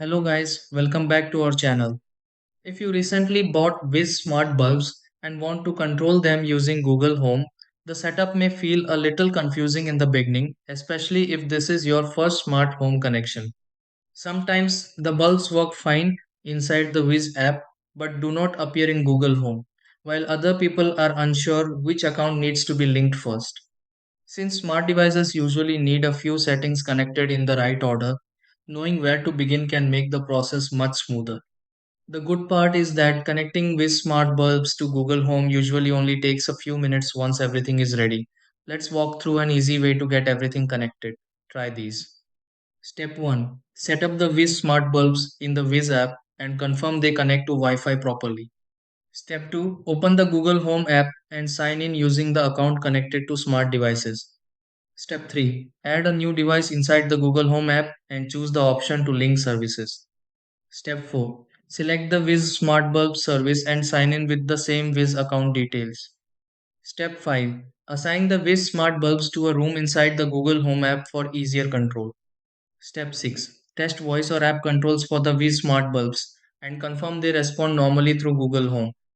Hello guys, welcome back to our channel. If you recently bought Wiz Smart Bulbs and want to control them using Google Home, the setup may feel a little confusing in the beginning, especially if this is your first smart home connection. Sometimes the bulbs work fine inside the Wiz app but do not appear in Google Home, while other people are unsure which account needs to be linked first. Since smart devices usually need a few settings connected in the right order, knowing where to begin can make the process much smoother. The good part is that connecting with smart bulbs to Google Home usually only takes a few minutes once everything is ready. Let's walk through an easy way to get everything connected. Try these. Step 1. Set up the Wiz smart bulbs in the Wiz app and confirm they connect to Wi Fi properly. Step 2. Open the Google Home app and sign in using the account connected to smart devices. Step 3. Add a new device inside the Google Home app and choose the option to link services. Step 4. Select the Wiz Smart Bulb service and sign in with the same Wiz account details. Step 5. Assign the Wiz Smart Bulbs to a room inside the Google Home app for easier control. Step 6. Test voice or app controls for the Wiz Smart Bulbs and confirm they respond normally through Google Home.